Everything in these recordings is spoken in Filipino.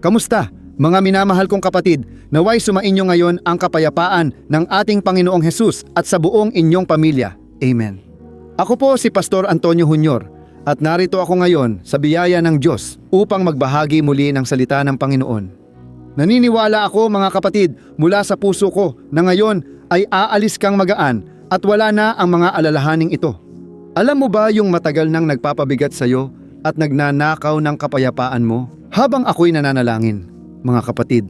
Kamusta, mga minamahal kong kapatid, naway sumainyo ngayon ang kapayapaan ng ating Panginoong Hesus at sa buong inyong pamilya. Amen. Ako po si Pastor Antonio Jr. at narito ako ngayon sa biyaya ng Diyos upang magbahagi muli ng salita ng Panginoon. Naniniwala ako mga kapatid mula sa puso ko na ngayon ay aalis kang magaan at wala na ang mga alalahaning ito. Alam mo ba yung matagal nang nagpapabigat sa iyo at nagnanakaw ng kapayapaan mo? Habang ako'y nananalangin, mga kapatid,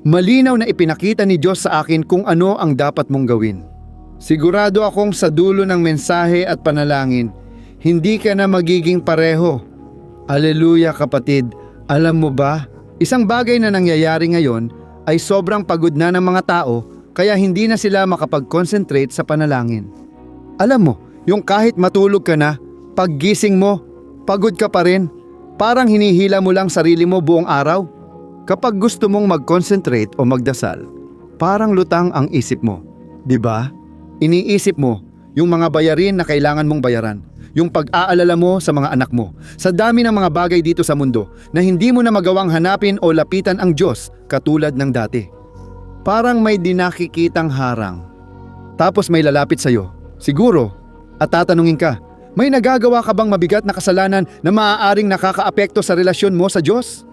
malinaw na ipinakita ni Diyos sa akin kung ano ang dapat mong gawin. Sigurado akong sa dulo ng mensahe at panalangin, hindi ka na magiging pareho. Aleluya kapatid, alam mo ba, isang bagay na nangyayari ngayon ay sobrang pagod na ng mga tao kaya hindi na sila makapag-concentrate sa panalangin. Alam mo, yung kahit matulog ka na, paggising mo, pagod ka pa rin. Parang hinihila mo lang sarili mo buong araw. Kapag gusto mong mag-concentrate o magdasal, parang lutang ang isip mo. 'Di ba? Iniisip mo yung mga bayarin na kailangan mong bayaran, yung pag-aalala mo sa mga anak mo, sa dami ng mga bagay dito sa mundo na hindi mo na magawang hanapin o lapitan ang Diyos katulad ng dati. Parang may dinakikitang harang. Tapos may lalapit sa'yo, siguro, at tatanungin ka, may nagagawa ka bang mabigat na kasalanan na maaaring nakakaapekto sa relasyon mo sa Diyos?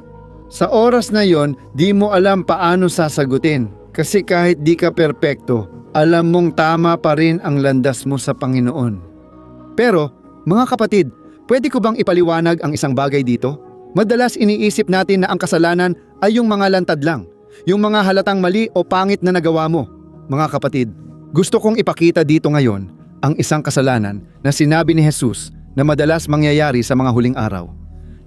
Sa oras na yon, di mo alam paano sasagutin. Kasi kahit di ka perpekto, alam mong tama pa rin ang landas mo sa Panginoon. Pero, mga kapatid, pwede ko bang ipaliwanag ang isang bagay dito? Madalas iniisip natin na ang kasalanan ay yung mga lantad lang, yung mga halatang mali o pangit na nagawa mo. Mga kapatid, gusto kong ipakita dito ngayon ang isang kasalanan na sinabi ni Jesus na madalas mangyayari sa mga huling araw,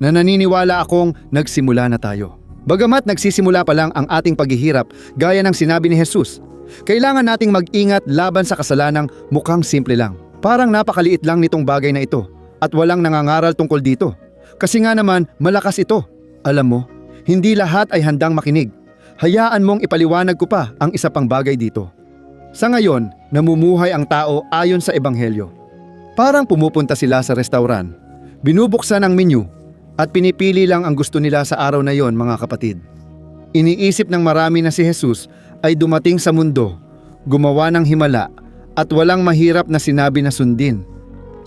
na naniniwala akong nagsimula na tayo. Bagamat nagsisimula pa lang ang ating paghihirap gaya ng sinabi ni Jesus, kailangan nating mag-ingat laban sa kasalanang mukhang simple lang. Parang napakaliit lang nitong bagay na ito at walang nangangaral tungkol dito. Kasi nga naman malakas ito. Alam mo, hindi lahat ay handang makinig. Hayaan mong ipaliwanag ko pa ang isa pang bagay dito. Sa ngayon, namumuhay ang tao ayon sa Ebanghelyo. Parang pumupunta sila sa restauran, binubuksan ang menu, at pinipili lang ang gusto nila sa araw na yon, mga kapatid. Iniisip ng marami na si Jesus ay dumating sa mundo, gumawa ng himala, at walang mahirap na sinabi na sundin.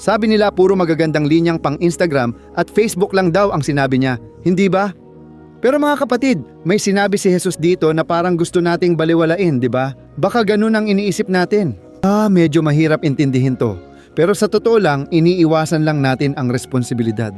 Sabi nila puro magagandang linyang pang Instagram at Facebook lang daw ang sinabi niya, hindi ba? Pero mga kapatid, may sinabi si Jesus dito na parang gusto nating baliwalain, di ba? Baka ganun ang iniisip natin. Medyo mahirap intindihin to. Pero sa totoo lang, iniiwasan lang natin ang responsibilidad.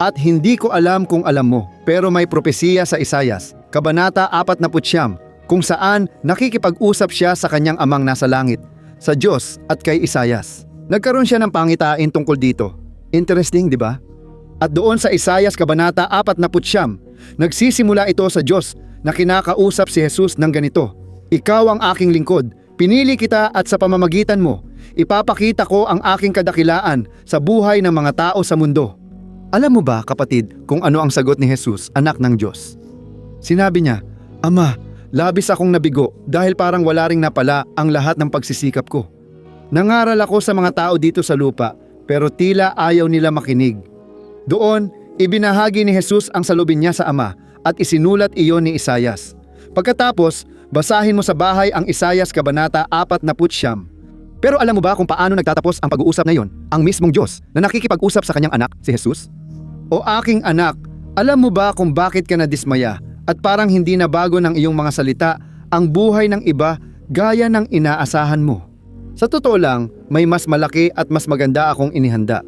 At hindi ko alam kung alam mo, pero may propesiya sa Isayas, Kabanata 49, kung saan nakikipag-usap siya sa kanyang amang nasa langit, sa Diyos at kay Isayas. Nagkaroon siya ng pangitain tungkol dito. Interesting, di ba? At doon sa Isayas Kabanata 49, nagsisimula ito sa Diyos na kinakausap si Jesus ng ganito, Ikaw ang aking lingkod, pinili kita at sa pamamagitan mo, ipapakita ko ang aking kadakilaan sa buhay ng mga tao sa mundo. Alam mo ba kapatid kung ano ang sagot ni Jesus, anak ng Diyos? Sinabi niya, Ama, labis akong nabigo dahil parang wala ring napala ang lahat ng pagsisikap ko. Nangaral ako sa mga tao dito sa lupa pero tila ayaw nila makinig. Doon, ibinahagi ni Jesus ang salubin niya sa Ama at isinulat iyon ni Isayas. Pagkatapos, basahin mo sa bahay ang Isayas Kabanata 49. Pero alam mo ba kung paano nagtatapos ang pag-uusap na iyon? Ang mismong Diyos na nakikipag-usap sa kanyang anak, si Jesus? O aking anak, alam mo ba kung bakit ka nadismaya at parang hindi na bago ng iyong mga salita ang buhay ng iba gaya ng inaasahan mo? Sa totoo lang, may mas malaki at mas maganda akong inihanda.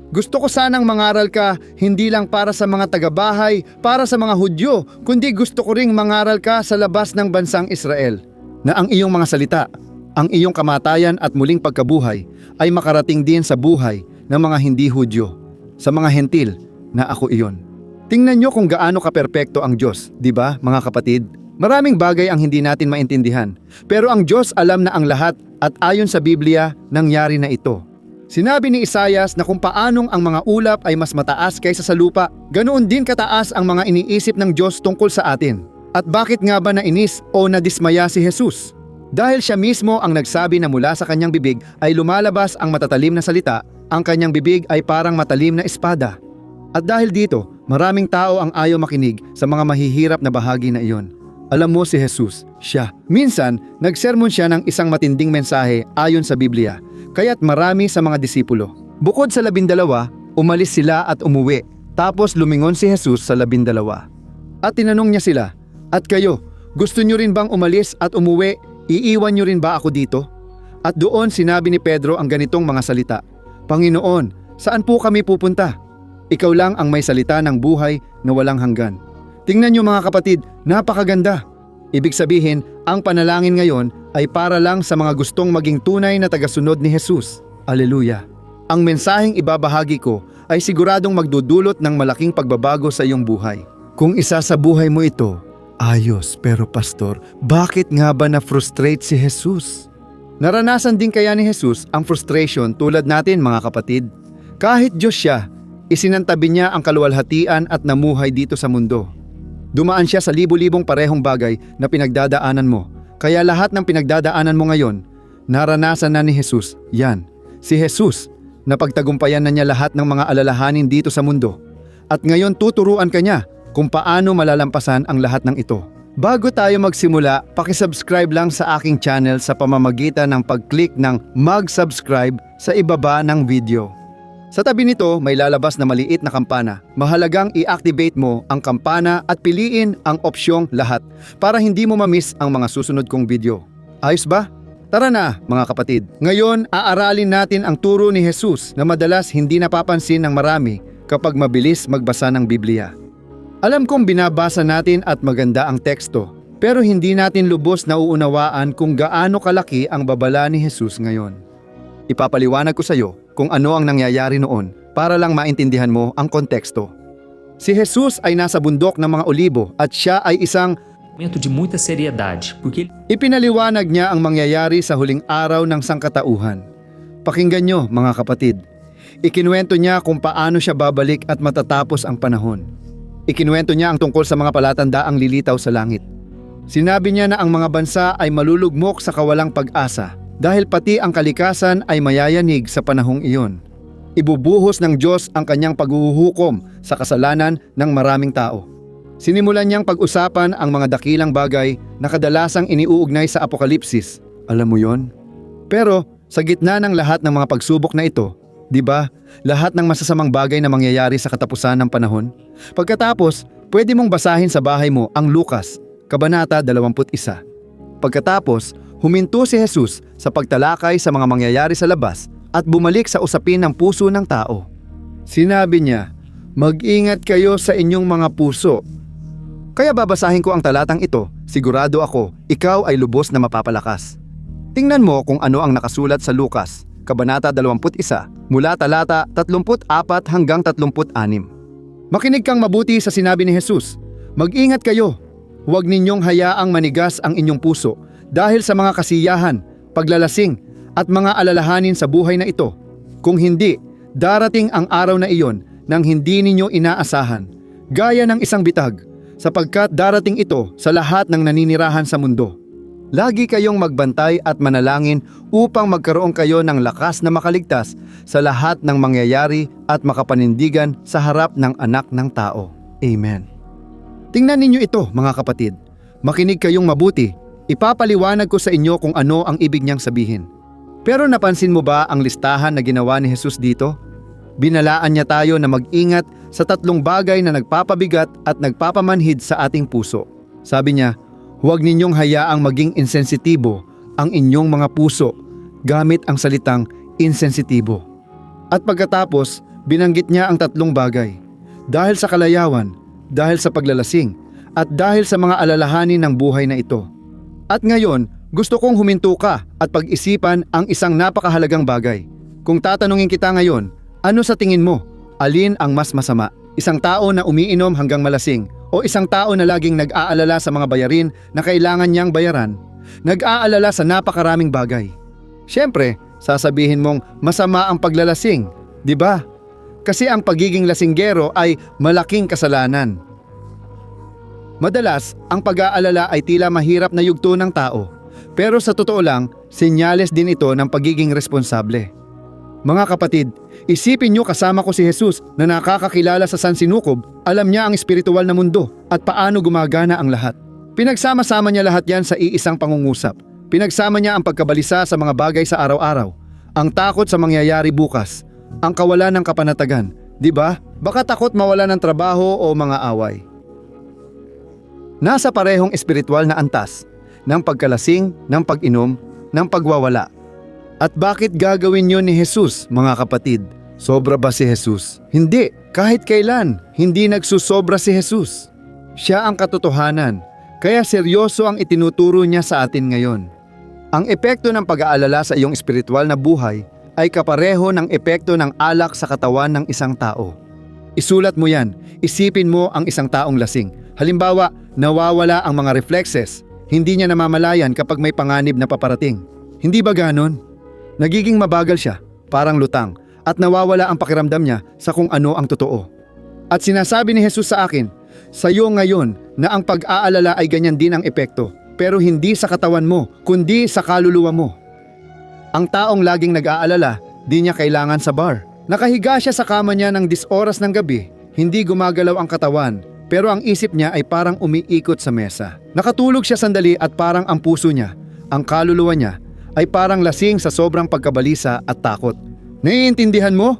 Gusto ko sanang mangaral ka hindi lang para sa mga taga-bahay, para sa mga Hudyo, kundi gusto ko ring mangaral ka sa labas ng bansang Israel, na ang iyong mga salita, ang iyong kamatayan at muling pagkabuhay ay makarating din sa buhay ng mga hindi Hudyo, sa mga hentil na ako iyon. Tingnan nyo kung gaano kaperpekto ang Diyos, di ba mga kapatid? Maraming bagay ang hindi natin maintindihan, pero ang Diyos alam na ang lahat at ayon sa Biblia, nangyari na ito. Sinabi ni Isayas na kung paanong ang mga ulap ay mas mataas kaysa sa lupa, ganoon din kataas ang mga iniisip ng Diyos tungkol sa atin. At bakit nga ba nainis o nadismaya si Jesus? Dahil siya mismo ang nagsabi na mula sa kanyang bibig ay lumalabas ang matatalim na salita, ang kanyang bibig ay parang matalim na espada. At dahil dito, Maraming tao ang ayaw makinig sa mga mahihirap na bahagi na iyon. Alam mo si Jesus, siya. Minsan, nagsermon siya ng isang matinding mensahe ayon sa Biblia, kaya't marami sa mga disipulo. Bukod sa 12, umalis sila at umuwi. Tapos lumingon si Jesus sa 12. At tinanong niya sila, "At kayo, gusto niyo rin bang umalis at umuwi? Iiwan niyo rin ba ako dito?" At doon sinabi ni Pedro ang ganitong mga salita, "Panginoon, saan po kami pupunta? Ikaw lang ang may salita ng buhay na walang hanggan." Tingnan niyo mga kapatid, napakaganda. Ibig sabihin, ang panalangin ngayon ay para lang sa mga gustong maging tunay na tagasunod ni Jesus. Aleluya. Ang mensaheng ibabahagi ko ay siguradong magdudulot ng malaking pagbabago sa iyong buhay. Kung isa sa buhay mo ito, ayos, pero pastor, bakit nga ba na-frustrate si Jesus? Naranasan din kaya ni Jesus ang frustration tulad natin mga kapatid? Kahit Diyos siya, isinantabi niya ang kaluwalhatian at namuhay dito sa mundo. Dumaan siya sa libu-libong parehong bagay na pinagdadaanan mo. Kaya lahat ng pinagdadaanan mo ngayon, naranasan na ni Jesus. Yan, si Jesus, napagtagumpayan na niya lahat ng mga alalahanin dito sa mundo. At ngayon tuturuan ka niya kung paano malalampasan ang lahat ng ito. Bago tayo magsimula, pakisubscribe lang sa aking channel sa pamamagitan ng pag-click ng mag-subscribe sa ibaba ng video. Sa tabi nito, may lalabas na maliit na kampana. Mahalagang i-activate mo ang kampana at piliin ang opsyong lahat para hindi mo ma-miss ang mga susunod kong video. Ayos ba? Tara na mga kapatid. Ngayon, aaralin natin ang turo ni Jesus na madalas hindi napapansin ng marami kapag mabilis magbasa ng Biblia. Alam kong binabasa natin at maganda ang teksto, pero hindi natin lubos na uunawaan kung gaano kalaki ang babala ni Jesus ngayon. Ipapaliwanag ko sa iyo kung ano ang nangyayari noon para lang maintindihan mo ang konteksto. Si Jesus ay nasa bundok ng mga olibo at siya ay isang Momento de muita seriedade, porque ipinaliwanag niya ang mangyayari sa huling araw ng sangkatauhan. Pakinggan nyo mga kapatid. Ikinuwento niya kung paano siya babalik at matatapos ang panahon. Ikinuwento niya ang tungkol sa mga palatandaang lilitaw sa langit. Sinabi niya na ang mga bansa ay malulugmok sa kawalang pag-asa dahil pati ang kalikasan ay mayayanig sa panahong iyon. Ibubuhos ng Diyos ang kanyang paghuhukom sa kasalanan ng maraming tao. Sinimulan niyang pag-usapan ang mga dakilang bagay na kadalasang iniuugnay sa Apokalipsis. Alam mo yon? Pero sa gitna ng lahat ng mga pagsubok na ito, di ba, lahat ng masasamang bagay na mangyayari sa katapusan ng panahon? Pagkatapos, pwede mong basahin sa bahay mo ang Lucas, Kabanata 21. Pagkatapos, huminto si Jesus sa pagtalakay sa mga mangyayari sa labas at bumalik sa usapin ng puso ng tao. Sinabi niya, "Mag-ingat kayo sa inyong mga puso." Kaya babasahin ko ang talatang ito, sigurado ako, ikaw ay lubos na mapapalakas. Tingnan mo kung ano ang nakasulat sa Lucas, Kabanata 21, mula talata 34 hanggang 36. Makinig kang mabuti sa sinabi ni Jesus. Mag-ingat kayo, huwag ninyong hayaang manigas ang inyong puso dahil sa mga kasiyahan, paglalasing, at mga alalahanin sa buhay na ito. Kung hindi, darating ang araw na iyon nang hindi ninyo inaasahan, gaya ng isang bitag, sapagkat darating ito sa lahat ng naninirahan sa mundo. Lagi kayong magbantay at manalangin upang magkaroon kayo ng lakas na makaligtas sa lahat ng mangyayari at makapanindigan sa harap ng Anak ng Tao. Amen. Tingnan ninyo ito mga kapatid. Makinig kayong mabuti. Ipapaliwanag ko sa inyo kung ano ang ibig niyang sabihin. Pero napansin mo ba ang listahan na ginawa ni Jesus dito? Binalaan niya tayo na mag-ingat sa 3 bagay na nagpapabigat at nagpapamanhid sa ating puso. Sabi niya, huwag ninyong hayaang maging insensitibo ang inyong mga puso gamit ang salitang insensitibo. At pagkatapos, binanggit niya ang 3 bagay. Dahil sa kalayawan, dahil sa paglalasing, at dahil sa mga alalahanin ng buhay na ito. At ngayon, gusto kong huminto ka at pag-isipan ang isang napakahalagang bagay. Kung tatanungin kita ngayon, ano sa tingin mo? Alin ang mas masama? Isang tao na umiinom hanggang malasing o isang tao na laging nag-aalala sa mga bayarin na kailangan niyang bayaran? Nag-aalala sa napakaraming bagay. Siyempre, sasabihin mong masama ang paglalasing, di ba? Kasi ang pagiging lasinggero ay malaking kasalanan. Madalas, ang pag-aalala ay tila mahirap na yugto ng tao. Pero sa totoo lang, senyales din ito ng pagiging responsable. Mga kapatid, isipin nyo kasama ko si Jesus na nakakakilala sa Sansinukob, alam niya ang espiritual na mundo at paano gumagana ang lahat. Pinagsama-sama niya lahat yan sa iisang pangungusap. Pinagsama niya ang pagkabalisa sa mga bagay sa araw-araw, ang takot sa mangyayari bukas, ang kawalan ng kapanatagan. Di ba? Baka takot mawala ng trabaho o mga away. Nasa parehong espiritual na antas, ng pagkalasing, ng pag-inom, ng pagwawala. At bakit gagawin yun ni Jesus, mga kapatid? Sobra ba si Jesus? Hindi, kahit kailan, hindi nagsusobra si Jesus. Siya ang katotohanan, kaya seryoso ang itinuturo niya sa atin ngayon. Ang epekto ng pag-aalala sa iyong espiritual na buhay ay kapareho ng epekto ng alak sa katawan ng isang tao. Isulat mo yan, isipin mo ang isang taong lasing. Halimbawa, nawawala ang mga reflexes, hindi niya namamalayan kapag may panganib na paparating. Hindi ba ganon? Nagiging mabagal siya, parang lutang, at nawawala ang pakiramdam niya sa kung ano ang totoo. At sinasabi ni Jesus sa akin, sa iyo ngayon na ang pag-aalala ay ganyan din ang epekto, pero hindi sa katawan mo, kundi sa kaluluwa mo. Ang taong laging nag-aalala, di niya kailangan sa bar. Nakahiga siya sa kama niya ng 10 oras ng gabi, hindi gumagalaw ang katawan, pero ang isip niya ay parang umiikot sa mesa. Nakatulog siya sandali at parang ang puso niya, ang kaluluwa niya, ay parang lasing sa sobrang pagkabalisa at takot. Naiintindihan mo?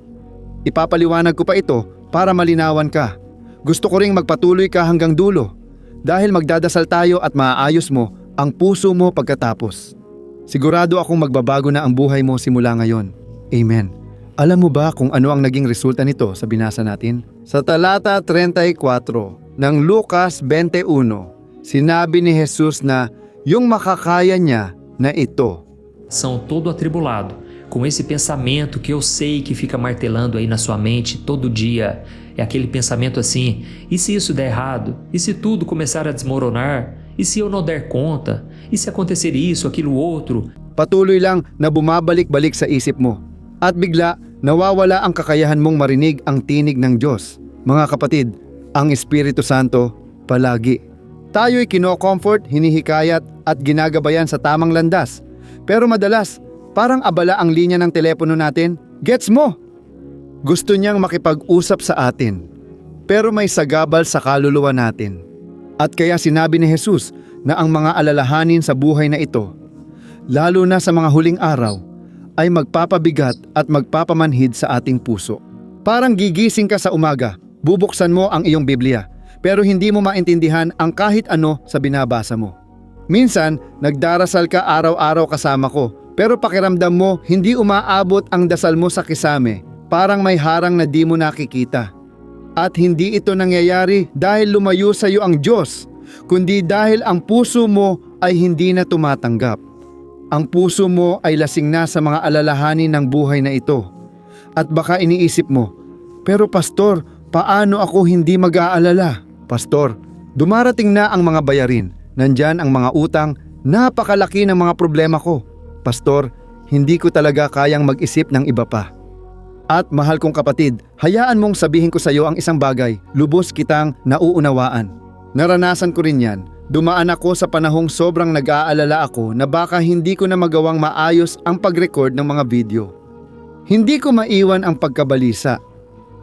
Ipapaliwanag ko pa ito para malinawan ka. Gusto ko ring magpatuloy ka hanggang dulo dahil magdadasal tayo at maaayos mo ang puso mo pagkatapos. Sigurado akong magbabago na ang buhay mo simula ngayon. Amen. Alam mo ba kung ano ang naging resulta nito sa binasa natin? Sa talata 34 ng Lucas 21, sinabi ni Jesus na yung makakaya niya na ito. São todo atribulado, com esse pensamento que eu sei que fica martelando aí na sua mente todo dia. É aquele pensamento assim, e se isso der errado? E se tudo começar a desmoronar? E se eu não der conta? E se acontecer isso, aquilo outro? Patuloy lang na bumabalik-balik sa isip mo. At bigla, nawawala ang kakayahan mong marinig ang tinig ng Diyos. Mga kapatid, ang Espiritu Santo palagi. Tayo'y kino-comfort, hinihikayat at ginagabayan sa tamang landas. Pero madalas, parang abala ang linya ng telepono natin. Gets mo? Gusto niyang makipag-usap sa atin. Pero may sagabal sa kaluluwa natin. At kaya sinabi ni Jesus na ang mga alalahanin sa buhay na ito, lalo na sa mga huling araw, ay magpapabigat at magpapamanhid sa ating puso. Parang gigising ka sa umaga, bubuksan mo ang iyong Biblia, pero hindi mo maintindihan ang kahit ano sa binabasa mo. Minsan, nagdarasal ka araw-araw kasama ko, pero pakiramdam mo hindi umaabot ang dasal mo sa kisame, parang may harang na di mo nakikita. At hindi ito nangyayari dahil lumayo sa iyo ang Diyos, kundi dahil ang puso mo ay hindi na tumatanggap. Ang puso mo ay lasing na sa mga alalahanin ng buhay na ito. At baka iniisip mo, pero pastor, paano ako hindi mag-aalala? Pastor, dumarating na ang mga bayarin. Nandyan ang mga utang, napakalaki ng mga problema ko. Pastor, hindi ko talaga kayang mag-isip ng iba pa. At mahal kong kapatid, hayaan mong sabihin ko sa iyo ang isang bagay, lubos kitang nauunawaan. Naranasan ko rin yan. Dumaan ako sa panahong sobrang nag-aalala ako na baka hindi ko na magawang maayos ang pag-record ng mga video. Hindi ko maiwan ang pagkabalisa.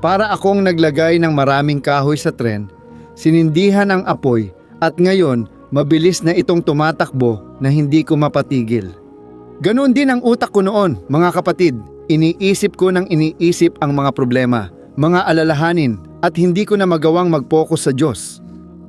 Para akong naglagay ng maraming kahoy sa tren, sinindihan ang apoy at ngayon mabilis na itong tumatakbo na hindi ko mapatigil. Ganoon din ang utak ko noon, mga kapatid. Iniisip ko ng iniisip ang mga problema, mga alalahanin at hindi ko na magawang mag-focus sa Diyos.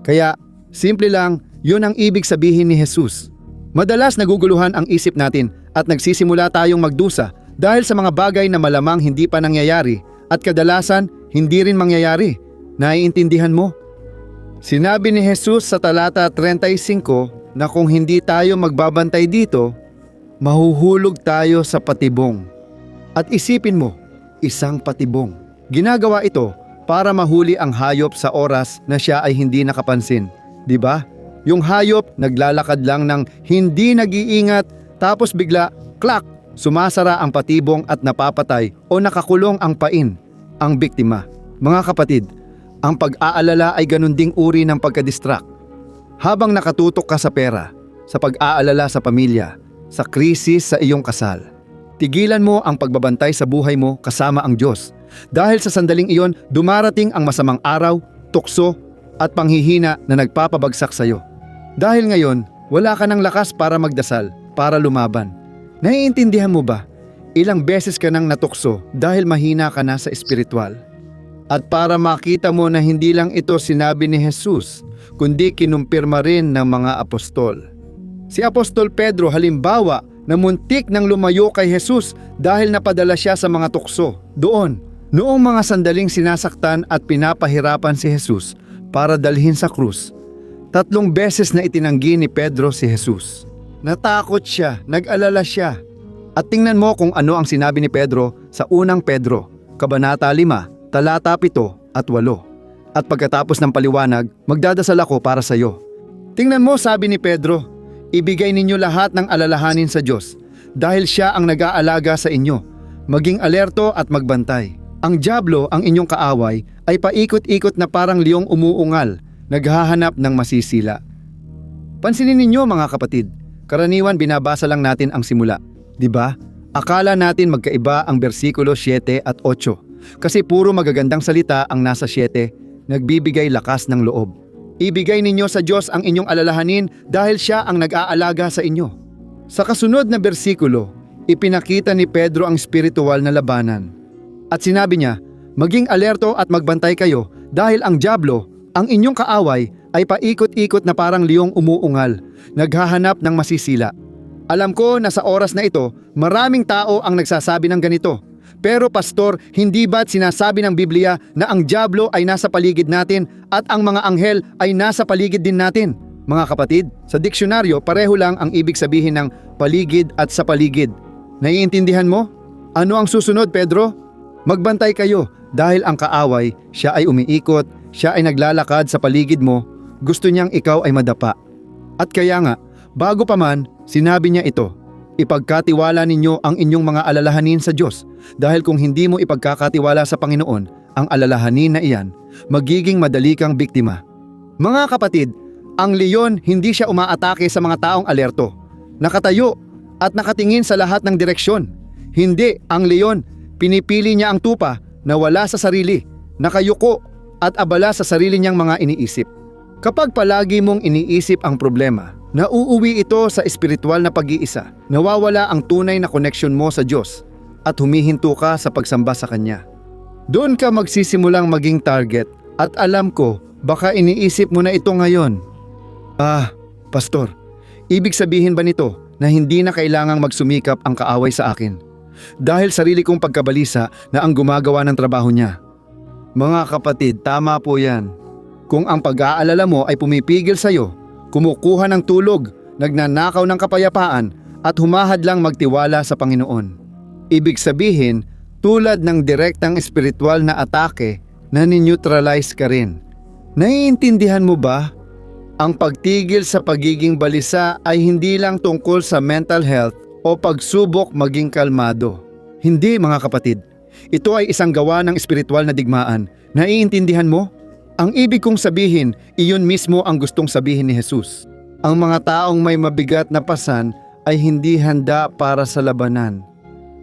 Kaya, simple lang, yun ang ibig sabihin ni Jesus. Madalas naguguluhan ang isip natin at nagsisimula tayong magdusa dahil sa mga bagay na malamang hindi pa nangyayari at kadalasan hindi rin mangyayari. Naiintindihan mo? Sinabi ni Jesus sa talata 35 na kung hindi tayo magbabantay dito, mahuhulog tayo sa patibong. At isipin mo, isang patibong. Ginagawa ito para mahuli ang hayop sa oras na siya ay hindi nakapansin. Di ba? Yung hayop naglalakad lang ng hindi nag-iingat tapos bigla, klak, sumasara ang patibong at napapatay o nakakulong ang pain, ang biktima. Mga kapatid, ang pag-aalala ay ganun ding uri ng pagka-distract. Habang nakatutok ka sa pera, sa pag-aalala sa pamilya, sa krisis sa iyong kasal, Tigilan mo ang pagbabantay sa buhay mo kasama ang Diyos. Dahil sa sandaling iyon, dumarating ang masamang araw, tukso, at panghihina na nagpapabagsak sa iyo. Dahil ngayon, wala ka ng lakas para magdasal, para lumaban. Naiintindihan mo ba? Ilang beses ka nang natukso dahil mahina ka na sa espiritual. At para makita mo na hindi lang ito sinabi ni Jesus, kundi kinumpirma rin ng mga apostol. Si Apostol Pedro halimbawa na muntik nang lumayo kay Jesus dahil napadala siya sa mga tukso doon. Noong mga sandaling sinasaktan at pinapahirapan si Jesus para dalhin sa krus, 3 beses na itinanggi ni Pedro si Jesus. Natakot siya, nag-alala siya. At tingnan mo kung ano ang sinabi ni Pedro sa unang Pedro, Kabanata 5, talata 7 at 8. At pagkatapos ng paliwanag, magdadasal ako para sa iyo. Tingnan mo, sabi ni Pedro, ibigay ninyo lahat ng alalahanin sa Diyos dahil siya ang nag-aalaga sa inyo. Maging alerto at magbantay. Ang dyablo, ang inyong kaaway, ay paikot-ikot na parang liyong umuungal, naghahanap ng masisila. Pansinin ninyo mga kapatid, karaniwan binabasa lang natin ang simula. Diba? Akala natin magkaiba ang bersikulo 7 at 8 kasi puro magagandang salita ang nasa 7, nagbibigay lakas ng loob. Ibigay ninyo sa Diyos ang inyong alalahanin dahil siya ang nag-aalaga sa inyo. Sa kasunod na bersikulo, ipinakita ni Pedro ang spiritual na labanan. At sinabi niya, maging alerto at magbantay kayo dahil ang dyablo, ang inyong kaaway, ay paikot-ikot na parang liyong umuungal, naghahanap ng masisila. Alam ko na sa oras na ito, maraming tao ang nagsasabi ng ganito. Pero pastor, hindi ba't sinasabi ng Biblia na ang dyablo ay nasa paligid natin at ang mga anghel ay nasa paligid din natin? Mga kapatid, sa diksyonaryo pareho lang ang ibig sabihin ng paligid at sa paligid. Naiintindihan mo? Ano ang susunod, Pedro? Magbantay kayo dahil ang kaaway, siya ay umiikot, siya ay naglalakad sa paligid mo, gusto niyang ikaw ay madapa. At kaya nga, bago pa man, sinabi niya ito, ipagkatiwala ninyo ang inyong mga alalahanin sa Diyos dahil kung hindi mo ipagkakatiwala sa Panginoon ang alalahanin na iyan, magiging madali kang biktima. Mga kapatid, ang leyon hindi siya umaatake sa mga taong alerto, nakatayo at nakatingin sa lahat ng direksyon. Hindi, ang leyon, pinipili niya ang tupa na wala sa sarili, nakayuko at abala sa sarili niyang mga iniisip. Kapag palagi mong iniisip ang problema, nauuwi ito sa espiritual na pag-iisa, nawawala ang tunay na koneksyon mo sa Diyos at humihinto ka sa pagsamba sa Kanya. Doon ka magsisimulang maging target at alam ko, baka iniisip mo na ito ngayon. Pastor, ibig sabihin ba nito na hindi na kailangang magsumikap ang kaaway sa akin? Dahil sarili kong pagkabalisa na ang gumagawa ng trabaho niya. Mga kapatid, tama po yan. Kung ang pag-aalala mo ay pumipigil sa iyo, kumukuha ng tulog, nagnanakaw ng kapayapaan at humahadlang magtiwala sa Panginoon. Ibig sabihin, tulad ng direktang espiritual na atake, nani-neutralize ka rin. Naiintindihan mo ba? Ang pagtigil sa pagiging balisa ay hindi lang tungkol sa mental health o pagsubok maging kalmado. Hindi mga kapatid, ito ay isang gawa ng espiritual na digmaan. Naiintindihan mo? Ang ibig kong sabihin, iyon mismo ang gustong sabihin ni Jesus. Ang mga taong may mabigat na pasan ay hindi handa para sa labanan.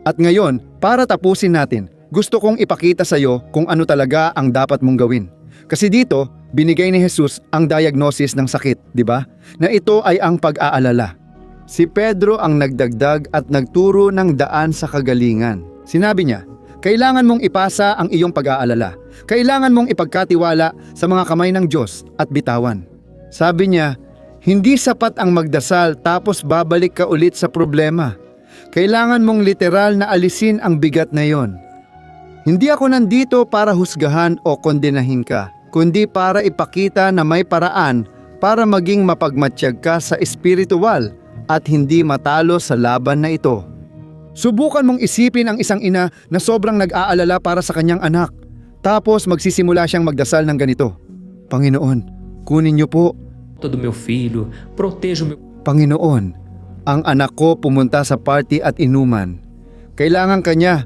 At ngayon, para tapusin natin, gusto kong ipakita sa iyo kung ano talaga ang dapat mong gawin. Kasi dito, binigay ni Jesus ang diagnosis ng sakit, di ba? Na ito ay ang pag-aalala. Si Pedro ang nagdagdag at nagturo ng daan sa kagalingan. Sinabi niya, kailangan mong ipasa ang iyong pag-aalala. Kailangan mong ipagkatiwala sa mga kamay ng Diyos at bitawan. Sabi niya, hindi sapat ang magdasal tapos babalik ka ulit sa problema. Kailangan mong literal na alisin ang bigat na yon. Hindi ako nandito para husgahan o kondenahin ka, kundi para ipakita na may paraan para maging mapagmatsyag ka sa espiritual at hindi matalo sa laban na ito. Subukan mong isipin ang isang ina na sobrang nag-aalala para sa kanyang anak. Tapos magsisimula siyang magdasal ng ganito. Panginoon, kunin niyo po. Do meu filho, proteja o meu... Panginoon, ang anak ko pumunta sa party at inuman. Kailangan kanya,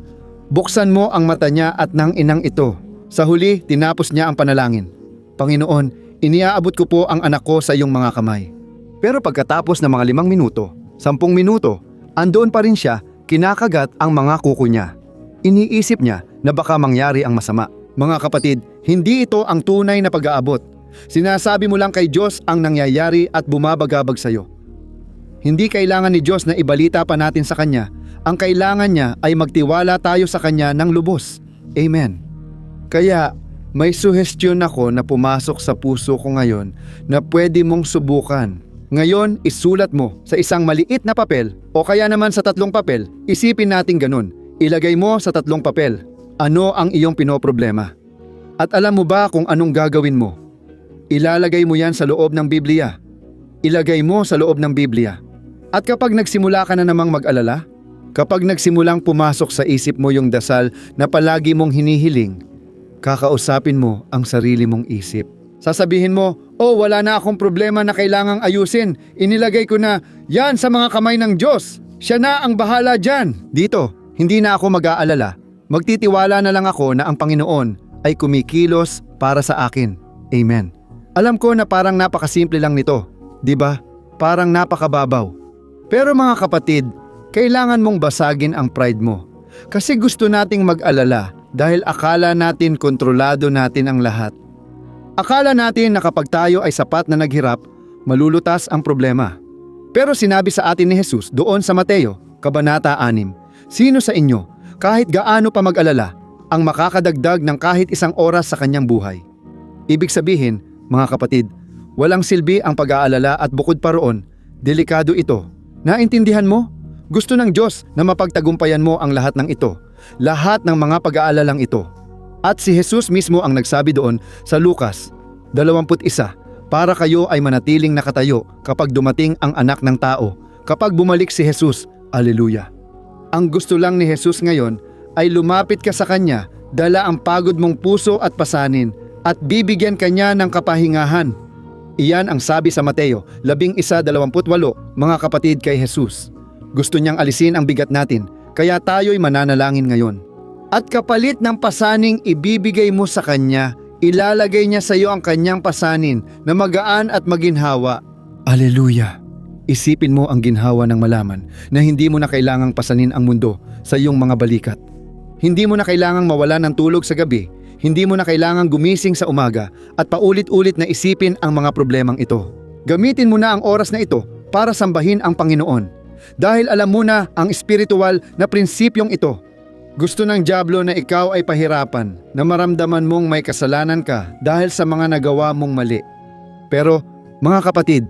buksan mo ang mata niya at ng inang ito. Sa huli, tinapos niya ang panalangin. Panginoon, iniaabot ko po ang anak ko sa iyong mga kamay. Pero pagkatapos ng mga 5 minuto, 10 minuto, andoon pa rin siya, kinakagat ang mga kuko niya. Iniisip niya na baka mangyari ang masama. Mga kapatid, hindi ito ang tunay na pag-aabot. Sinasabi mo lang kay Diyos ang nangyayari at bumabagabag sa iyo. Hindi kailangan ni Diyos na ibalita pa natin sa Kanya. Ang kailangan niya ay magtiwala tayo sa Kanya ng lubos. Amen. Kaya may suhestyon ako na pumasok sa puso ko ngayon na pwede mong subukan. Ngayon, isulat mo sa isang maliit na papel o kaya naman sa 3 papel. Isipin natin ganun. Ilagay mo sa 3 papel. Ano ang iyong pinoproblema? At alam mo ba kung anong gagawin mo? Ilalagay mo yan sa loob ng Biblia. Ilagay mo sa loob ng Biblia. At kapag nagsimula ka na namang mag-alala, kapag nagsimulang pumasok sa isip mo yung dasal na palagi mong hinihiling, kakausapin mo ang sarili mong isip. Sasabihin mo, oh wala na akong problema na kailangang ayusin. Inilagay ko na yan sa mga kamay ng Diyos. Siya na ang bahala dyan. Dito, hindi na ako mag-aalala. Magtitiwala na lang ako na ang Panginoon ay kumikilos para sa akin. Amen. Alam ko na parang napakasimple lang nito. Di ba? Parang napakababaw. Pero mga kapatid, kailangan mong basagin ang pride mo. Kasi gusto nating mag-alala dahil akala natin kontrolado natin ang lahat. Akala natin na kapag tayo ay sapat na naghirap, malulutas ang problema. Pero sinabi sa atin ni Jesus doon sa Mateo, Kabanata 6, sino sa inyo, kahit gaano pa mag-alala, ang makakadagdag ng kahit 1 oras sa kanyang buhay? Ibig sabihin, mga kapatid, walang silbi ang pag-aalala at bukod pa roon, delikado ito. Naintindihan mo? Gusto ng Diyos na mapagtagumpayan mo ang lahat ng ito, lahat ng mga pag-aalalang ito. At si Jesus mismo ang nagsabi doon sa Lucas 21, para kayo ay manatiling nakatayo kapag dumating ang Anak ng Tao, kapag bumalik si Jesus. Alleluia. Ang gusto lang ni Jesus ngayon ay lumapit ka sa Kanya, dala ang pagod mong puso at pasanin, at bibigyan Kanya ng kapahingahan. Iyan ang sabi sa Mateo 11:28, mga kapatid, kay Jesus. Gusto niyang alisin ang bigat natin, kaya tayo'y mananalangin ngayon. At kapalit ng pasaning ibibigay mo sa Kanya, ilalagay niya sa iyo ang Kanyang pasanin na magaan at maginhawa. Alleluia! Isipin mo ang ginhawa ng malaman na hindi mo na kailangang pasanin ang mundo sa iyong mga balikat. Hindi mo na kailangang mawala ng tulog sa gabi, hindi mo na kailangang gumising sa umaga at paulit-ulit na isipin ang mga problemang ito. Gamitin mo na ang oras na ito para sambahin ang Panginoon. Dahil alam mo na ang espiritual na prinsipyong ito. Gusto ng dyablo na ikaw ay pahirapan, na maramdaman mong may kasalanan ka dahil sa mga nagawa mong mali. Pero, mga kapatid,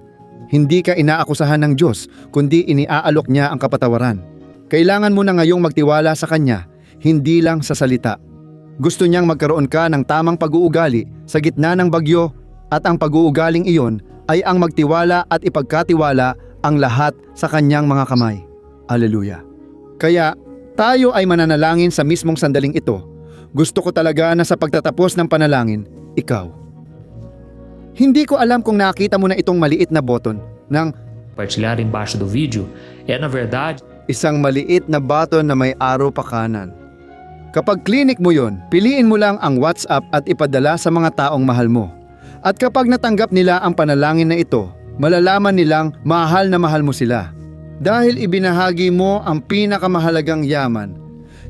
hindi ka inaakusahan ng Diyos, kundi iniaalok niya ang kapatawaran. Kailangan mo na ngayong magtiwala sa Kanya, hindi lang sa salita. Gusto niyang magkaroon ka ng tamang pag-uugali sa gitna ng bagyo, at ang pag-uugaling iyon ay ang magtiwala at ipagkatiwala ang lahat sa Kanyang mga kamay. Alleluia. Kaya, tayo ay mananalangin sa mismong sandaling ito. Gusto ko talaga na sa pagtatapos ng panalangin, ikaw. Hindi ko alam kung nakita mo na itong maliit na button ng Partilhar embaixo do vídeo é, na verdade, isang maliit na button na may arrow pa kanan. Kapag clinic mo yon, piliin mo lang ang WhatsApp at ipadala sa mga taong mahal mo. At kapag natanggap nila ang panalangin na ito, malalaman nilang mahal na mahal mo sila. Dahil ibinahagi mo ang pinakamahalagang yaman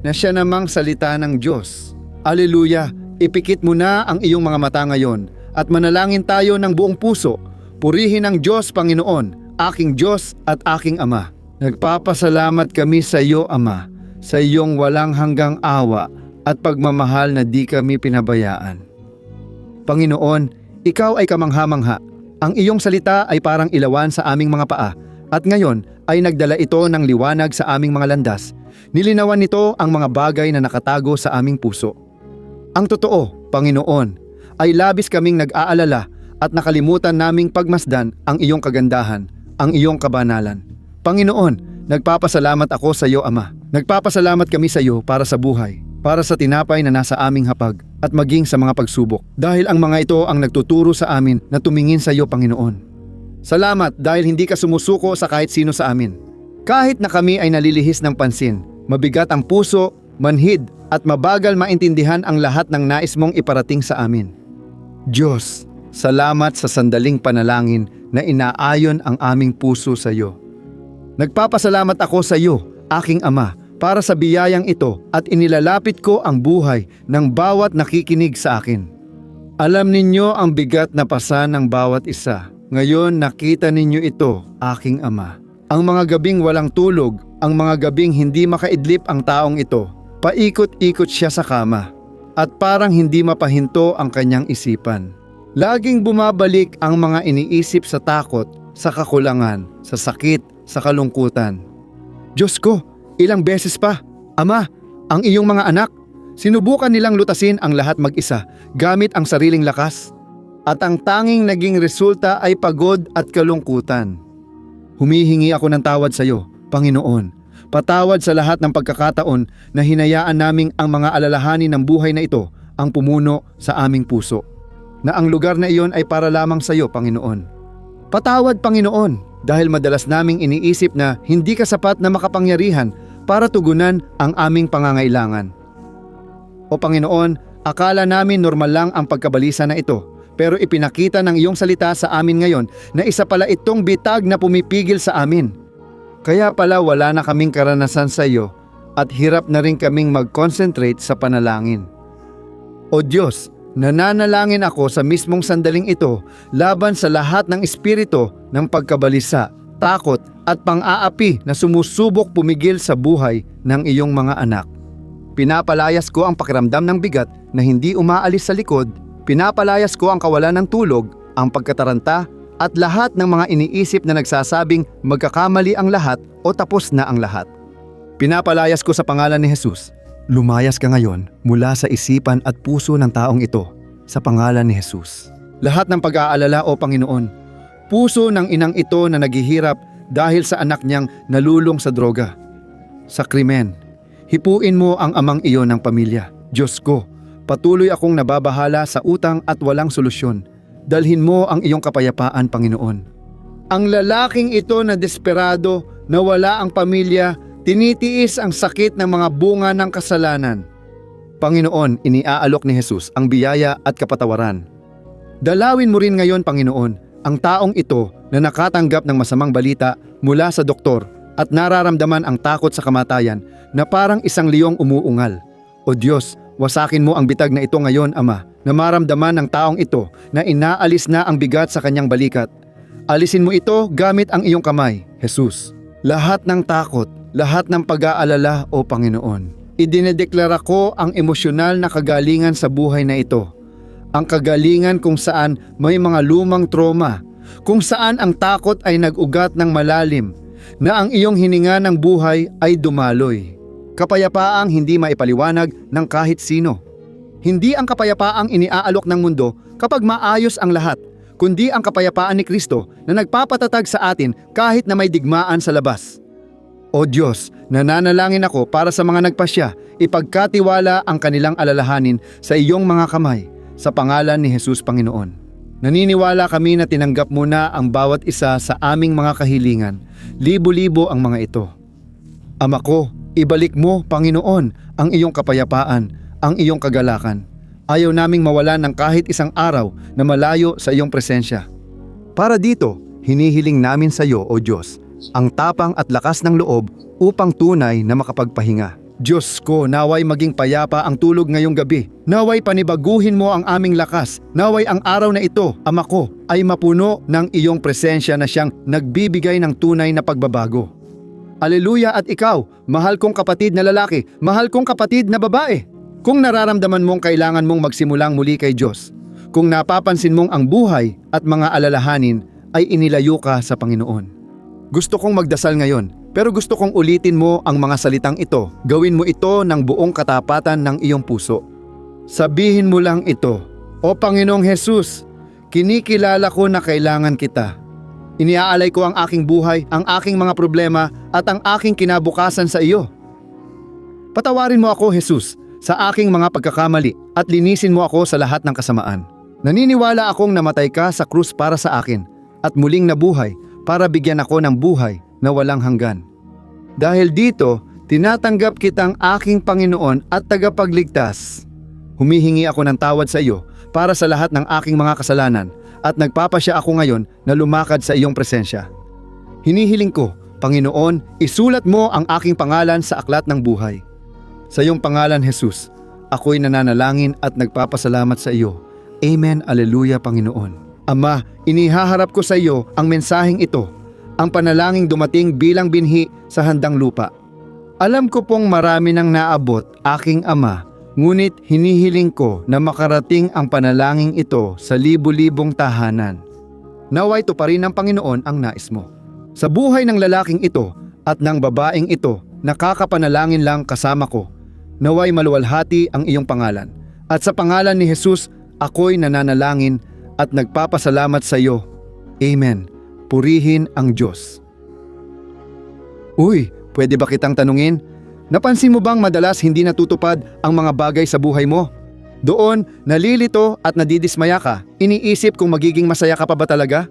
na siya namang salita ng Diyos. Alleluia! Ipikit mo na ang iyong mga mata ngayon at manalangin tayo ng buong puso. Purihin ang Diyos, Panginoon, aking Diyos at aking Ama. Nagpapasalamat kami sa iyo, Ama, sa iyong walang hanggang awa at pagmamahal na di kami pinabayaan. Panginoon, ikaw ay kamangha-mangha. Ang iyong salita ay parang ilawan sa aming mga paa at ngayon ay nagdala ito ng liwanag sa aming mga landas. Nilinawan nito ang mga bagay na nakatago sa aming puso. Ang totoo, Panginoon, ay labis kaming nag-aalala at nakalimutan naming pagmasdan ang iyong kagandahan, ang iyong kabanalan. Panginoon, nagpapasalamat ako sa iyo, Ama. Nagpapasalamat kami sa iyo para sa buhay, para sa tinapay na nasa aming hapag at maging sa mga pagsubok. Dahil ang mga ito ang nagtuturo sa amin na tumingin sa iyo, Panginoon. Salamat dahil hindi ka sumusuko sa kahit sino sa amin. Kahit na kami ay nalilihis ng pansin, mabigat ang puso, manhid at mabagal maintindihan ang lahat ng nais mong iparating sa amin. Diyos, salamat sa sandaling panalangin na inaayon ang aming puso sa iyo. Nagpapasalamat ako sa iyo aking Ama, para sa biyayang ito at inilalapit ko ang buhay ng bawat nakikinig sa akin. Alam ninyo ang bigat na pasa ng bawat isa. Ngayon nakita ninyo ito, aking Ama. Ang mga gabing walang tulog, ang mga gabing hindi makaidlip ang taong ito. Paikot-ikot siya sa kama at parang hindi mapahinto ang kanyang isipan. Laging bumabalik ang mga iniisip sa takot, sa kakulangan, sa sakit, sa kalungkutan. Diyos ko, ilang beses pa, Ama, ang iyong mga anak, sinubukan nilang lutasin ang lahat mag-isa gamit ang sariling lakas. At ang tanging naging resulta ay pagod at kalungkutan. Humihingi ako ng tawad sa iyo, Panginoon. Patawad sa lahat ng pagkakataon na hinayaan naming ang mga alalahanin ng buhay na ito ang pumuno sa aming puso. Na ang lugar na iyon ay para lamang sa iyo, Panginoon. Patawad, Panginoon, dahil madalas naming iniisip na hindi ka sapat na makapangyarihan para tugunan ang aming pangangailangan. O Panginoon, akala namin normal lang ang pagkabalisa na ito, pero ipinakita ng iyong salita sa amin ngayon na isa pala itong bitag na pumipigil sa amin. Kaya pala wala na kaming karanasan sa iyo at hirap na rin kaming mag-concentrate sa panalangin. O Diyos, nananalangin ako sa mismong sandaling ito laban sa lahat ng espiritu ng pagkabalisa, takot at pang-aapi na sumusubok pumigil sa buhay ng iyong mga anak. Pinapalayas ko ang pakiramdam ng bigat na hindi umaalis sa likod, pinapalayas ko ang kawalan ng tulog, ang pagkataranta at lahat ng mga iniisip na nagsasabing magkakamali ang lahat o tapos na ang lahat. Pinapalayas ko sa pangalan ni Jesus. Lumayas ka ngayon mula sa isipan at puso ng taong ito sa pangalan ni Jesus. Lahat ng pag-aalala o Panginoon, puso ng inang ito na naghihirap dahil sa anak niyang nalulong sa droga, sa krimen. Hipuin mo ang amang iyon ng pamilya. Diyos ko, patuloy akong nababahala sa utang at walang solusyon. Dalhin mo ang iyong kapayapaan, Panginoon. Ang lalaking ito na desperado, na wala ang pamilya, tinitiis ang sakit ng mga bunga ng kasalanan. Panginoon, iniaalok ni Jesus ang biyaya at kapatawaran. Dalawin mo rin ngayon, Panginoon, ang taong ito na nakatanggap ng masamang balita mula sa doktor at nararamdaman ang takot sa kamatayan na parang isang liyong umuungal. O Diyos, wasakin mo ang bitag na ito ngayon, Ama, na maramdaman ng taong ito na inaalis na ang bigat sa kanyang balikat. Alisin mo ito gamit ang iyong kamay, Jesus. Lahat ng takot, lahat ng pag-aalala, O Panginoon. Idinedeklara ko ang emosyonal na kagalingan sa buhay na ito. Ang kagalingan kung saan may mga lumang trauma, kung saan ang takot ay nag-ugat ng malalim, na ang iyong hininga ng buhay ay dumaloy. Kapayapaang hindi maipaliwanag ng kahit sino. Hindi ang kapayapaang iniaalok ng mundo kapag maayos ang lahat, kundi ang kapayapaan ni Kristo na nagpapatatag sa atin kahit na may digmaan sa labas. O Diyos, nananalangin ako para sa mga nagpasya, ipagkatiwala ang kanilang alalahanin sa iyong mga kamay, sa pangalan ni Jesus, Panginoon. Naniniwala kami na tinanggap mo na ang bawat isa sa aming mga kahilingan, libo-libo ang mga ito. Ama ko, ibalik mo, Panginoon, ang iyong kapayapaan, ang iyong kagalakan. Ayaw naming mawalan ng kahit isang araw na malayo sa iyong presensya. Para dito, hinihiling namin sa iyo, O Diyos, ang tapang at lakas ng loob upang tunay na makapagpahinga. Diyos ko, naway maging payapa ang tulog ngayong gabi. Naway panibaguhin mo ang aming lakas. Naway ang araw na ito, Ama ko, ay mapuno ng iyong presensya na siyang nagbibigay ng tunay na pagbabago. Aleluya. At ikaw, mahal kong kapatid na lalaki, mahal kong kapatid na babae, kung nararamdaman mong kailangan mong magsimulang muli kay Diyos, kung napapansin mong ang buhay at mga alalahanin ay inilayo ka sa Panginoon. Gusto kong magdasal ngayon, pero gusto kong ulitin mo ang mga salitang ito. Gawin mo ito ng buong katapatan ng iyong puso. Sabihin mo lang ito, O Panginoong Jesus, kinikilala ko na kailangan kita. Iniaalay ko ang aking buhay, ang aking mga problema at ang aking kinabukasan sa iyo. Patawarin mo ako, Jesus, sa aking mga pagkakamali at linisin mo ako sa lahat ng kasamaan. Naniniwala akong namatay ka sa krus para sa akin at muling nabuhay para bigyan ako ng buhay na walang hanggan. Dahil dito, tinatanggap kitang aking Panginoon at tagapagligtas. Humihingi ako ng tawad sa iyo para sa lahat ng aking mga kasalanan at nagpapasya ako ngayon na lumakad sa iyong presensya. Hinihiling ko, Panginoon, isulat mo ang aking pangalan sa aklat ng buhay. Sa iyong pangalan, Jesus, ako'y nananalangin at nagpapasalamat sa iyo. Amen, Alleluia, Panginoon. Ama, inihaharap ko sa iyo ang mensaheng ito, ang panalangin dumating bilang binhi sa handang lupa. Alam ko pong marami nang naabot, aking Ama, ngunit hinihiling ko na makarating ang panalangin ito sa libu-libong tahanan. Naway tuparin ng Panginoon ang nais mo. Sa buhay ng lalaking ito at ng babaeng ito, nakakapanalangin lang kasama ko. Naway maluwalhati ang iyong pangalan. At sa pangalan ni Jesus, ako'y nananalangin at nagpapasalamat sa iyo. Amen. Purihin ang Diyos. Uy, pwede ba kitang tanungin? Napansin mo bang madalas hindi natutupad ang mga bagay sa buhay mo? Doon, nalilito at nadidismaya ka. Iniisip kung magiging masaya ka pa ba talaga?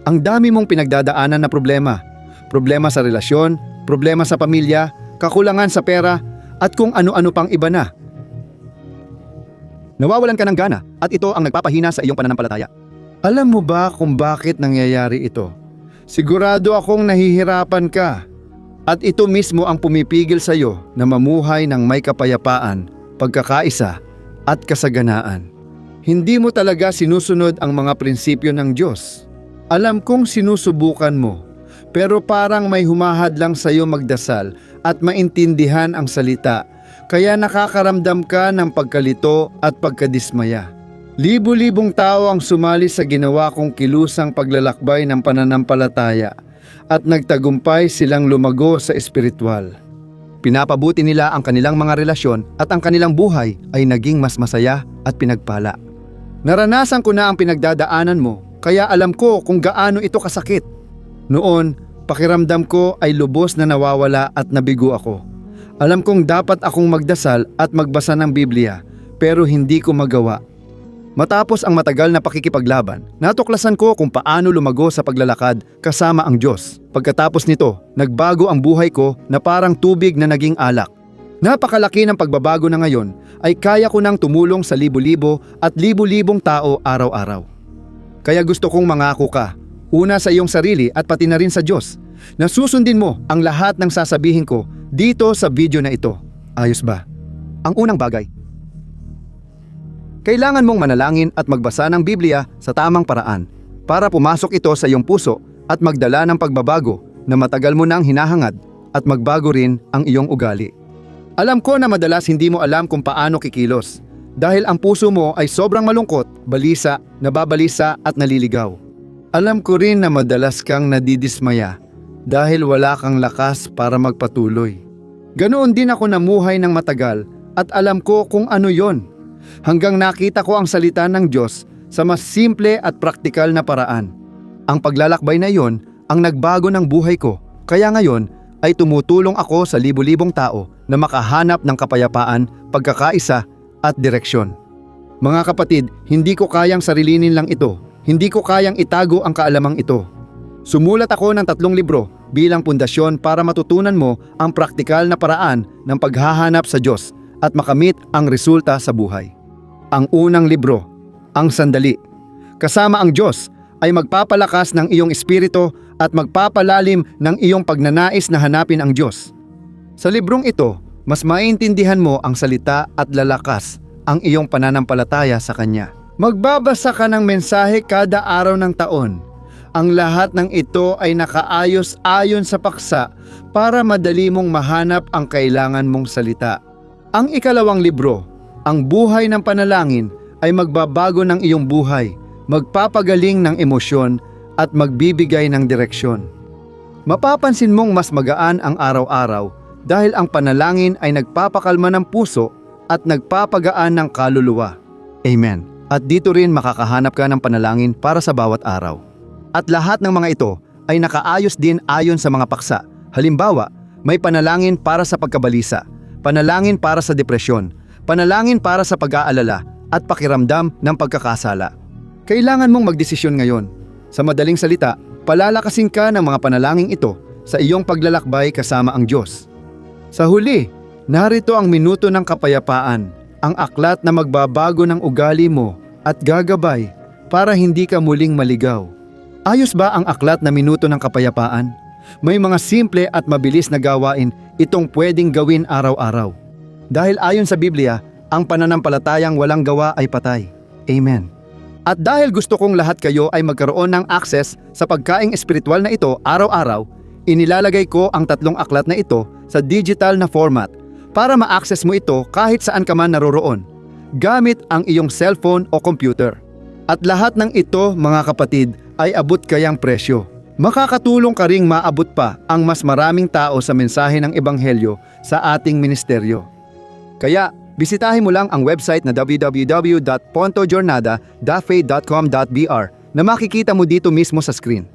Ang dami mong pinagdadaanan na problema. Problema sa relasyon, problema sa pamilya, kakulangan sa pera, at kung ano-ano pang iba na. Nawawalan ka ng gana at ito ang nagpapahina sa iyong pananampalataya. Alam mo ba kung bakit nangyayari ito? Sigurado akong nahihirapan ka. At ito mismo ang pumipigil sa iyo na mamuhay ng may kapayapaan, pagkakaisa, at kasaganaan. Hindi mo talaga sinusunod ang mga prinsipyo ng Diyos. Alam kong sinusubukan mo, pero parang may humahad lang sa iyo magdasal at maintindihan ang salita, kaya nakakaramdam ka ng pagkalito at pagkadismaya. Libo-libong tao ang sumali sa ginawa kong kilusang paglalakbay ng pananampalataya at nagtagumpay silang lumago sa espiritual. Pinapabuti nila ang kanilang mga relasyon at ang kanilang buhay ay naging mas masaya at pinagpala. Naranasan ko na ang pinagdadaanan mo, kaya alam ko kung gaano ito kasakit. Noon, pakiramdam ko ay lubos na nawawala at nabigo ako. Alam kong dapat akong magdasal at magbasa ng Biblia, pero hindi ko magawa. Matapos ang matagal na pakikipaglaban, natuklasan ko kung paano lumago sa paglalakad kasama ang Diyos. Pagkatapos nito, nagbago ang buhay ko na parang tubig na naging alak. Napakalaki ng pagbabago na ngayon ay kaya ko nang tumulong sa libo-libo at libo-libong tao araw-araw. Kaya gusto kong mangako ka, una sa iyong sarili at pati na rin sa Diyos, na susundin mo ang lahat ng sasabihin ko dito sa video na ito. Ayos ba? Ang unang bagay, kailangan mong manalangin at magbasa ng Biblia sa tamang paraan para pumasok ito sa iyong puso at magdala ng pagbabago na matagal mo nang hinahangad at magbago rin ang iyong ugali. Alam ko na madalas hindi mo alam kung paano kikilos dahil ang puso mo ay sobrang malungkot, balisa, nababalisa at naliligaw. Alam ko rin na madalas kang nadidismaya dahil wala kang lakas para magpatuloy. Ganoon din ako namuhay ng matagal at alam ko kung ano yon. Hanggang nakita ko ang salita ng Diyos sa mas simple at praktikal na paraan. Ang paglalakbay na iyon ang nagbago ng buhay ko, kaya ngayon ay tumutulong ako sa libu-libong tao na makahanap ng kapayapaan, pagkakaisa at direksyon. Mga kapatid, hindi ko kayang sarilinin lang ito. Hindi ko kayang itago ang kaalamang ito. Sumulat ako ng 3 libro bilang pundasyon para matutunan mo ang praktikal na paraan ng paghahanap sa Diyos at makamit ang resulta sa buhay. Ang unang libro, Ang Sandali. Kasama ang Diyos ay magpapalakas ng iyong espiritu at magpapalalim ng iyong pagnanais na hanapin ang Diyos. Sa librong ito, mas maintindihan mo ang salita at lalakas ang iyong pananampalataya sa Kanya. Magbabasa ka ng mensahe kada araw ng taon. Ang lahat ng ito ay nakaayos ayon sa paksa para madali mong mahanap ang kailangan mong salita. Ang ikalawang libro, Ang Buhay ng Panalangin, ay magbabago ng iyong buhay, magpapagaling ng emosyon at magbibigay ng direksyon. Mapapansin mong mas magaan ang araw-araw dahil ang panalangin ay nagpapakalma ng puso at nagpapagaan ng kaluluwa. Amen. At dito rin makakahanap ka ng panalangin para sa bawat araw. At lahat ng mga ito ay nakaayos din ayon sa mga paksa. Halimbawa, may panalangin para sa pagkabalisa, panalangin para sa depresyon, panalangin para sa pag-aalala at pakiramdam ng pagkakasala. Kailangan mong magdesisyon ngayon. Sa madaling salita, palalakasin ka ng mga panalangin ito sa iyong paglalakbay kasama ang Diyos. Sa huli, narito ang minuto ng kapayapaan, ang aklat na magbabago ng ugali mo at gagabay para hindi ka muling maligaw. Ayos ba ang aklat na minuto ng kapayapaan? May mga simple at mabilis na gawain itong pwedeng gawin araw-araw. Dahil ayon sa Biblia, ang pananampalatayang walang gawa ay patay. Amen. At dahil gusto kong lahat kayo ay magkaroon ng access sa pagkaing espiritual na ito araw-araw, inilalagay ko ang 3 aklat na ito sa digital na format para ma-access mo ito kahit saan ka man naroroon, gamit ang iyong cellphone o computer. At lahat ng ito, mga kapatid, ay abot kayang presyo. Makakatulong ka ring maabot pa ang mas maraming tao sa mensahe ng Ebanghelyo sa ating ministeryo. Kaya, bisitahin mo lang ang website na www.pontojornada.faith.com.br na makikita mo dito mismo sa screen.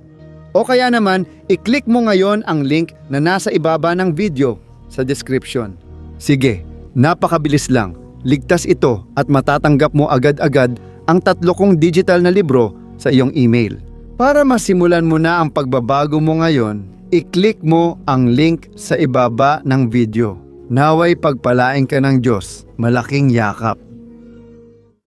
O kaya naman, i-click mo ngayon ang link na nasa ibaba ng video sa description. Sige, napakabilis lang. Ligtas ito at matatanggap mo agad-agad ang 3 kong digital na libro sa iyong email. Para masimulan mo na ang pagbabago mo ngayon, i-click mo ang link sa ibaba ng video. Naway pagpalain ka ng Diyos. Malaking yakap.